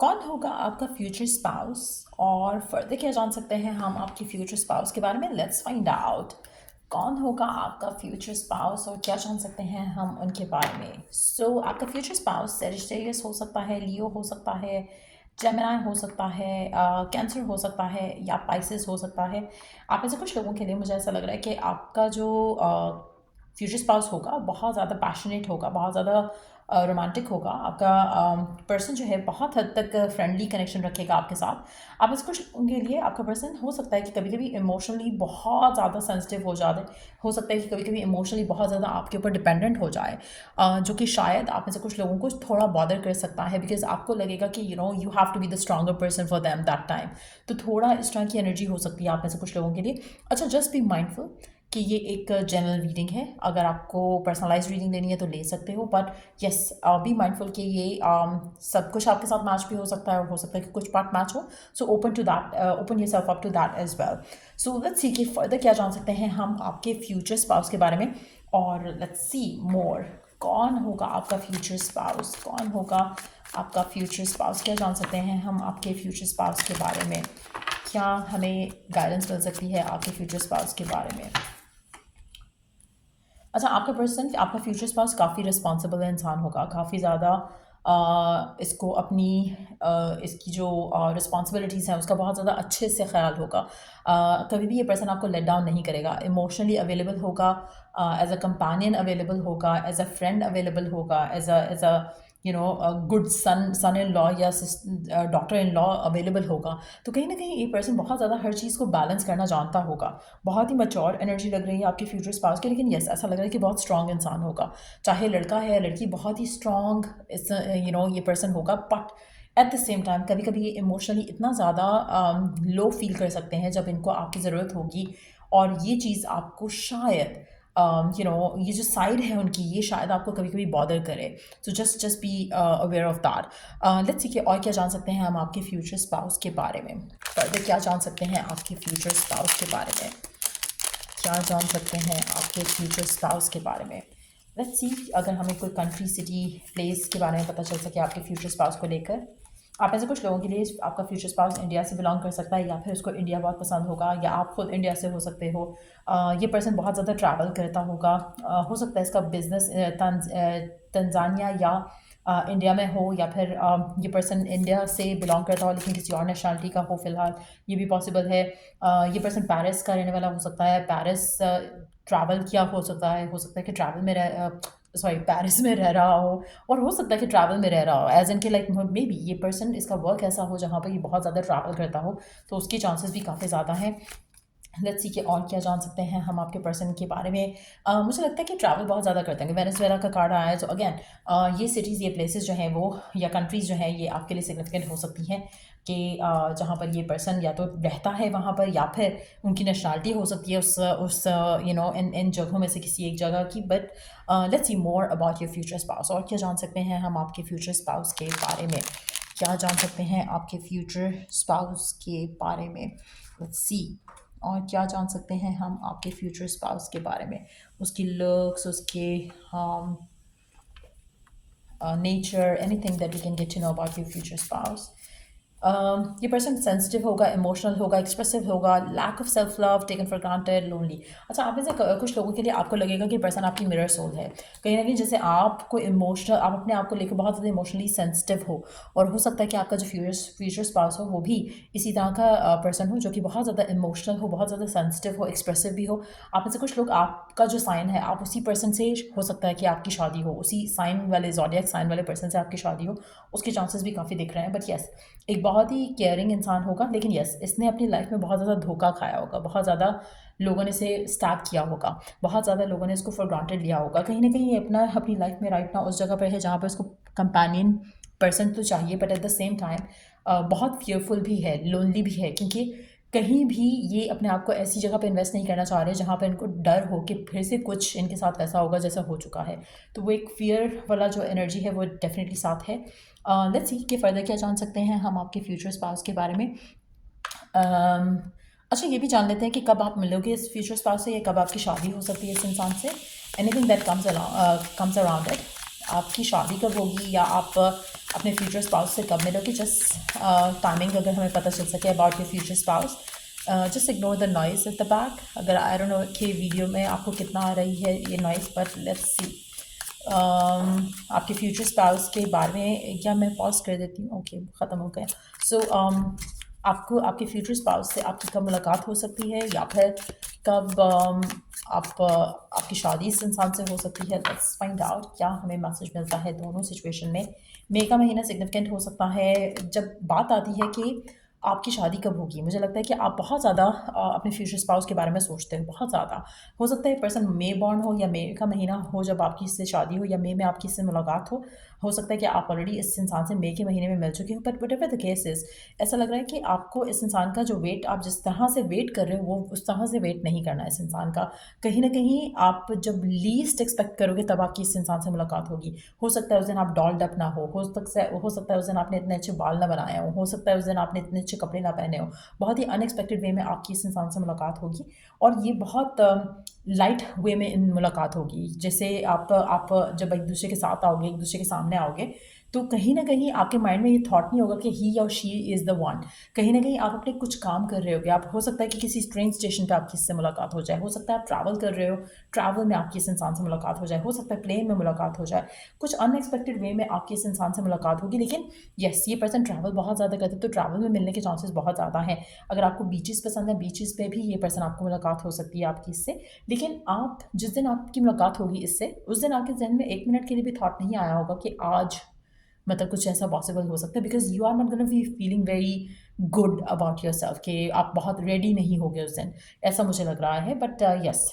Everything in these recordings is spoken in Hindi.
कौन होगा आपका फ्यूचर स्पाउस और फर्दर क्या जान सकते हैं हम आपके फ्यूचर स्पाउस के बारे में? Let's find out. कौन होगा आपका फ्यूचर स्पाउस और क्या जान सकते हैं हम उनके बारे में? आपका फ्यूचर स्पाउस सेजिटेरियस हो सकता है, लियो हो सकता है, जेमिनी हो सकता है, कैंसर हो सकता है या पाइसेस हो सकता है। आप में से कुछ लोगों के लिए मुझे ऐसा लग रहा है कि आपका जो फ्यूचर स्पाउस होगा बहुत ज़्यादा पैशनेट होगा, बहुत ज़्यादा रोमांटिक होगा। आपका पर्सन जो है बहुत हद तक फ्रेंडली कनेक्शन रखेगा आपके साथ। आप इसको उनके लिए आपका पर्सन हो सकता है कि कभी कभी इमोशनली बहुत ज़्यादा सेंसिटिव हो जाए, हो सकता है कि कभी कभी इमोशनली बहुत ज़्यादा आपके ऊपर डिपेंडेंट हो जाए, जो कि शायद आप में से कुछ लोगों को थोड़ा बॉदर कर सकता है, बिकॉज आपको लगेगा कि you have to be the stronger person for them that time. तो थोड़ा इस तरह की एनर्जी हो सकती है आप में से कुछ लोगों के लिए। अच्छा, जस्ट बी माइंडफुल कि ये एक जनरल रीडिंग है। अगर आपको पर्सनलाइज रीडिंग लेनी है तो ले सकते हो, बट येस, बी माइंडफुल कि ये सब कुछ आपके साथ मैच भी हो सकता है और हो सकता है कि कुछ पार्ट मैच हो। So open to that, open yourself up to that as well. So let's see कि फर्दर क्या जान सकते हैं हम आपके फ्यूचर स्पाउस के बारे में, और लेट्स सी मोर। कौन होगा आपका फ्यूचर स्पाउस? कौन होगा आपका फ्यूचर स्पाउस? क्या जान सकते हैं हम आपके फ्यूचर स्पाउस के बारे में? क्या हमें गाइडेंस मिल सकती है आपके फ्यूचर स्पाउस के बारे में? अच्छा, आपका पर्सन, आपका फ्यूचर स्पाउस काफ़ी रिस्पॉन्सिबल इंसान होगा, काफ़ी ज़्यादा इसको अपनी इसकी जो रिस्पॉन्सिबिलिटीज़ हैं उसका बहुत ज़्यादा अच्छे से ख्याल होगा। कभी भी ये पर्सन आपको लेट डाउन नहीं करेगा, इमोशनली अवेलेबल होगा, एज अ कंपेनियन अवेलेबल होगा, एज अ फ्रेंड अवेलेबल होगा, as a good son in law या डॉटर इन लॉ अवेलेबल होगा। तो कहीं ना कहीं ये पर्सन बहुत ज़्यादा हर चीज़ को बैलेंस करना जानता होगा। बहुत ही मैच्योर एनर्जी लग रही है आपके फ्यूचर स्पाउस की, लेकिन यस, ऐसा लग रहा है कि बहुत स्ट्रॉन्ग इंसान होगा। चाहे लड़का है या लड़की, बहुत ही स्ट्रॉन्ग ये पर्सन होगा। But at the same time कभी कभी ये इमोशनली इतना ज़्यादा लो फील कर सकते हैं जब इनको आपकी ज़रूरत होगी, और ये चीज़ आपको शायद ये जो साइड है उनकी, ये शायद आपको कभी कभी बॉदर करे। So just be aware of that. Let's see कि और क्या जान सकते हैं हम आपके फ्यूचर स्पाउस के बारे में। फर्दर क्या जान सकते हैं आपके फ्यूचर स्पाउस के बारे में? क्या जान सकते हैं आपके फ्यूचर स्पाउस के बारे में? लेट्स सी, अगर हमें कोई कंट्री, सिटी, प्लेस के बारे में पता चल सके आपके फ्यूचर स्पाउस को लेकर। आप ऐसे कुछ लोगों के लिए आपका फ्यूचर स्पाउस इंडिया से बिलोंग कर सकता है, या फिर उसको इंडिया बहुत पसंद होगा, या आप खुद इंडिया से हो सकते हो। ये पर्सन बहुत ज़्यादा ट्रैवल करता होगा। हो सकता है इसका बिजनेस तंजानिया या इंडिया में हो, या फिर ये पर्सन इंडिया से बिलोंग करता हो लेकिन किसी और नेशनलिटी का हो फिलहाल, ये भी पॉसिबल है। ये पर्सन पेरिस का रहने वाला हो सकता है, पेरिस ट्रैवल किया हो सकता है कि ट्रैवल में पेरिस में रह रहा हो, और हो सकता है कि ट्रैवल में रह रहा हो, एज इन के लाइक मे बी ये पर्सन, इसका वर्क ऐसा हो जहाँ पर ये बहुत ज़्यादा ट्रैवल करता हो, तो उसके चांसेस भी काफ़ी ज़्यादा हैं। लेट्स सी कि और क्या जान सकते हैं हम आपके पर्सन के बारे में। मुझे लगता है कि ट्रैवल बहुत ज़्यादा करते हैं। वेनेजुएला का कार्ड आया है, तो अगेन ये सिटीज़, ये प्लेसेस जो हैं वो, या कंट्रीज़ जो हैं, ये आपके लिए सिग्निफिकेंट हो सकती हैं कि जहाँ पर ये पर्सन या तो रहता है वहाँ पर, या फिर उनकी नेशनलिटी हो सकती है उस इन जगहों में से किसी एक जगह की। But let's see more about your future spouse. और क्या जान सकते हैं हम आपके फ्यूचर स्पाउस के बारे में? क्या जान सकते हैं आपके फ्यूचर स्पाउस के बारे में? लेट्स सी, और क्या जान सकते हैं हम आपके फ्यूचर स्पाउस के बारे में? उसकी लुक्स, उसके nature, anything that you can get to know about your future spouse. ये पर्सन सेंसिटिव होगा, इमोशनल होगा, एक्सप्रेसिव होगा, lack of self love, taken for granted, lonely. अच्छा, आप में से कुछ लोगों के लिए आपको लगेगा कि पर्सन आपकी मिरर सोल है। कहीं ना कहीं जैसे आपको इमोशनल, आप अपने आप को लेकर बहुत ज़्यादा इमोशनली सेंसिटिव हो, और हो सकता है कि आपका जो फ्यूचर स्पाउस हो वो भी इसी तरह का पर्सन हो, जो कि बहुत ज़्यादा इमोशनल हो, बहुत ज़्यादा सेंसिटिव हो, एक्सप्रेसिव भी हो। आप में से कुछ लोग, आपका जो साइन है, आप उसी पर्सन से हो सकता है कि आपकी शादी हो, उसी साइन वाले, ज़ोडिएक साइन वाले पर्सन से आपकी शादी हो, उसके चांसेस भी काफ़ी दिख रहे हैं। बट येस, एक बहुत ही केयरिंग इंसान होगा, लेकिन यस, इसने अपनी लाइफ में बहुत ज़्यादा धोखा खाया होगा, बहुत ज़्यादा लोगों ने इसे स्टैब किया होगा, बहुत ज़्यादा लोगों ने इसको फॉर ग्रांटेड लिया होगा। कहीं ना कहीं ये अपनी लाइफ में राइट नाउ उस जगह पर है जहाँ पर इसको कंपेनियन पर्सन तो चाहिए, but at the same time बहुत फियरफुल भी है, लोनली भी है, क्योंकि कहीं भी ये अपने आप को ऐसी जगह पे इन्वेस्ट नहीं करना चाह रहे जहाँ पे इनको डर हो कि फिर से कुछ इनके साथ वैसा होगा जैसा हो चुका है। तो वो एक फियर वाला जो एनर्जी है वो डेफिनेटली साथ है। लेट्स सी कि फर्दर क्या जान सकते हैं हम आपके फ्यूचर स्पाउस के बारे में। अच्छा, ये भी जान लेते हैं कि कब आप मिलोगे इस फ्यूचर स्पाउस से, या कब आपकी शादी हो सकती है इस इंसान से। Anything that comes around it. आपकी शादी कब होगी या आप अपने फ्यूचर स्पाउस से कब मिलोगे, जस्ट टाइमिंग अगर हमें पता चल सके about your future spouse. Just ignore the noise at the back. अगर आई डोंट नो कि वीडियो में आपको कितना आ रही है ये नॉइज़, पर लेट्स सी। आपके फ्यूचर स्पाउस के बारे में क्या मैं पॉज कर देती हूँ? ओके, ख़त्म हो गया। सो आपको आपके फ्यूचर स्पाउस से आपकी कब मुलाकात हो सकती है या फिर कब आपकी शादी इस इंसान से हो सकती है। लेट्स फाइंड आउट क्या हमें मैसेज मिलता है दोनों सिचुएशन में। मई का महीना सिग्निफिकेंट हो सकता है जब बात आती है कि आपकी शादी कब होगी। मुझे लगता है कि आप बहुत ज़्यादा अपने फ्यूचर स्पाउस के बारे में सोचते हो, बहुत ज़्यादा। हो सकता है पर्सन मई बॉर्न हो या मई का महीना हो जब आपकी इससे शादी हो, या मई में आपकी इससे मुलाकात हो सकता है कि आप ऑलरेडी इस इंसान से मई के महीने में मिल चुके हो। But what ever the case is, ऐसा लग रहा है कि आपको इस इंसान का जो वेट, आप जिस तरह से वेट कर रहे हो वो उस तरह से वेट नहीं करना है इस इंसान का। कहीं ना कहीं आप जब लीस्ट एक्सपेक्ट करोगे तब आपकी इस इंसान से मुलाकात होगी। हो सकता है उस दिन आप डॉल्ड अप ना हो सकता है उस दिन आपने इतने अच्छे बाल ना बनाए हो सकता है उस दिन आपने इतने अच्छे कपड़े ना पहने हो। बहुत ही अनएक्सपेक्टेड वे में आपकी इस इंसान से मुलाकात होगी, और ये बहुत लाइट वे में इन मुलाकात होगी। जैसे आप जब एक दूसरे के साथ आओगे, एक दूसरे के सामने आओगे, तो कहीं ना कहीं आपके माइंड में ये थॉट नहीं होगा कि ही या शी इज़ द वन। कहीं ना कहीं आप अपने कुछ काम कर रहे होगे, आप हो सकता है कि किसी ट्रेन स्टेशन पे आपकी इससे मुलाकात हो जाए, हो सकता है आप ट्रैवल कर रहे हो, ट्रैवल में आपकी इस इंसान से मुलाकात हो जाए, हो सकता है प्लेन में मुलाकात हो जाए, कुछ अनएक्सपेक्टेड वे में आपकी इस इंसान से मुलाकात होगी। लेकिन यस, ये पर्सन ट्रैवल बहुत ज़्यादा करते हैं, तो ट्रैवल में मिलने के चांसेस बहुत ज़्यादा हैं। अगर आपको बीचेस पसंद है, बीचेस पे भी ये पर्सन आपको मुलाकात हो सकती है आपकी इससे। लेकिन आप जिस दिन आपकी मुलाकात होगी इससे, उस दिन आपके जहन में एक मिनट के लिए भी थॉट नहीं आया होगा कि आज मतलब कुछ ऐसा पॉसिबल हो सकता है, because you are not gonna be feeling very good about yourself, कि आप बहुत रेडी नहीं होगे उस दिन, ऐसा मुझे लग रहा है। बट यस,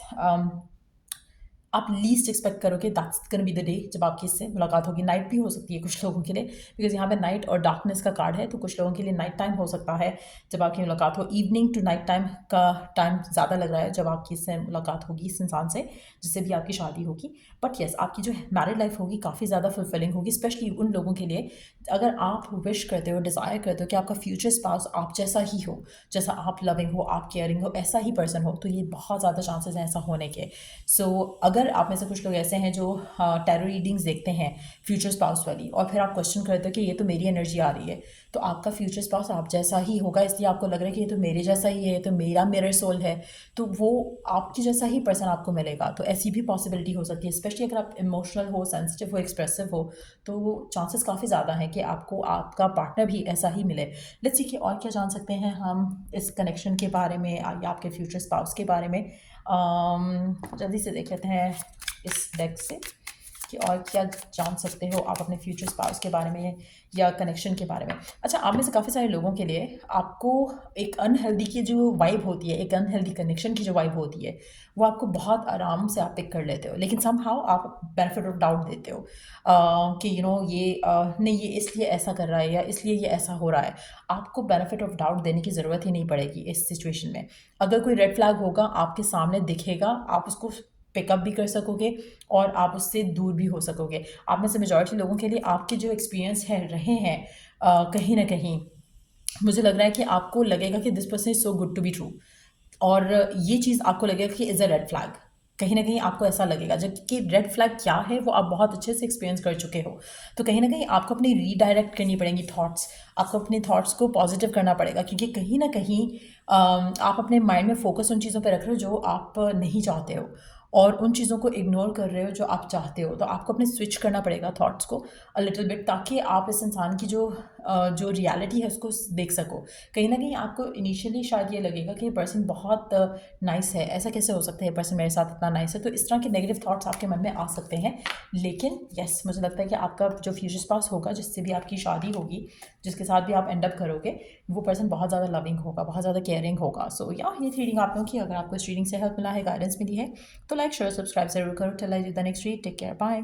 आप लीस्ट एक्सपेक्ट करोगे that's gonna be the day जब आपकी इससे मुलाकात होगी। नाइट भी हो सकती है कुछ लोगों के लिए, बिकॉज यहाँ पे नाइट और डार्कनेस का कार्ड है, तो कुछ लोगों के लिए नाइट टाइम हो सकता है जब आपकी मुलाकात हो। इवनिंग टू नाइट टाइम का टाइम ज़्यादा लग रहा है जब आपकी इससे मुलाकात होगी इस इंसान से जिससे भी आपकी शादी होगी। बट येस, आपकी जो मैरिड लाइफ होगी काफ़ी ज़्यादा फुलफिलिंग होगी, स्पेशली उन लोगों के लिए अगर आप विश करते हो, डिज़ायर करते हो कि आपका फ्यूचर स्पाउस आप जैसा ही हो, जैसा आप लविंग हो, आप केयरिंग हो, ऐसा ही पर्सन हो, तो ये बहुत ज़्यादा चांसेस हैं ऐसा होने के। सो अगर आप में से कुछ लोग ऐसे हैं जो टैरो रीडिंग्स देखते हैं फ्यूचर स्पाउस वाली, और फिर आप क्वेश्चन करते हो कि ये तो मेरी एनर्जी आ रही है, तो आपका फ्यूचर स्पाउस आप जैसा ही होगा, इसलिए आपको लग रहा है कि ये तो मेरे जैसा ही है, तो मेरा मिरर सोल है, तो वो आपकी जैसा ही पर्सन आपको मिलेगा। तो ऐसी भी पॉसिबिलिटी हो सकती है, स्पेशली अगर आप इमोशनल हो, सेंसिटिव हो, एक्सप्रेसिव हो, तो चांसेस काफ़ी ज़्यादा हैं कि आपको आपका पार्टनर भी ऐसा ही मिले। लेट्स सी कि और क्या जान सकते हैं हम इस कनेक्शन के बारे में या आपके फ्यूचर स्पाउस के बारे में। जल्दी से देख लेते हैं इस डेक से कि और क्या जान सकते हो आप अपने फ्यूचर स्पाउस के बारे में या कनेक्शन के बारे में। अच्छा, आप में से काफ़ी सारे लोगों के लिए आपको एक अनहेल्दी की जो वाइब होती है, एक अनहेल्दी कनेक्शन की जो वाइब होती है, वो आपको बहुत आराम से आप पिक कर लेते हो, लेकिन समहाउ आप बेनिफिट ऑफ डाउट देते हो कि ये नहीं, ये इसलिए ऐसा कर रहा है या इसलिए ये ऐसा हो रहा है। आपको बेनिफिट ऑफ डाउट देने की ज़रूरत ही नहीं पड़ेगी इस सिचुएशन में। अगर कोई रेड फ्लैग होगा आपके सामने दिखेगा, आप उसको पिकअप भी कर सकोगे और आप उससे दूर भी हो सकोगे। आप में से मेजॉरिटी लोगों के लिए आपके जो एक्सपीरियंस है रहे हैं कहीं ना कहीं, मुझे लग रहा है कि आपको लगेगा कि this person is so good to be true, और ये चीज़ आपको लगेगा कि इज़ अ रेड फ्लैग। कहीं ना कहीं आपको ऐसा लगेगा, जबकि रेड फ्लैग क्या है वो आप बहुत अच्छे से एक्सपीरियंस कर चुके हो। तो कहीं ना कहीं आपको अपनी रीडायरेक्ट करनी पड़ेंगी थॉट्स, आपको अपने थॉट्स को पॉजिटिव करना पड़ेगा, क्योंकि कहीं ना कहीं आप अपने माइंड में फोकस उन चीज़ों पर रख रहे हो जो आप नहीं चाहते हो, और उन चीज़ों को इग्नोर कर रहे हो जो आप चाहते हो। तो आपको अपने स्विच करना पड़ेगा थॉट्स को अ लिटिल बिट, ताकि आप इस इंसान की जो रियलिटी है उसको देख सको। कहीं ना कहीं आपको इनिशियली शायद ये लगेगा कि ये पर्सन बहुत नाइस है, ऐसा कैसे हो सकता है ये पर्सन मेरे साथ इतना नाइस है, तो इस तरह के नेगेटिव थॉट्स आपके मन में आ सकते हैं। लेकिन यस, मुझे लगता है कि आपका जो फ्यूचर स्पाउस होगा, जिससे भी आपकी शादी होगी, जिसके साथ भी आप एंड अप करोगे, वो पर्सन बहुत ज़्यादा लविंग होगा, बहुत ज़्यादा केयरिंग होगा। सो या ये रीडिंग आप लोगों की, अगर आपको इस रीडिंग से हेल्प मिला है, गाइडेंस मिली है, तो लाइक शेयर सब्सक्राइब जरूर करो। Till I do the next read, take care, bye.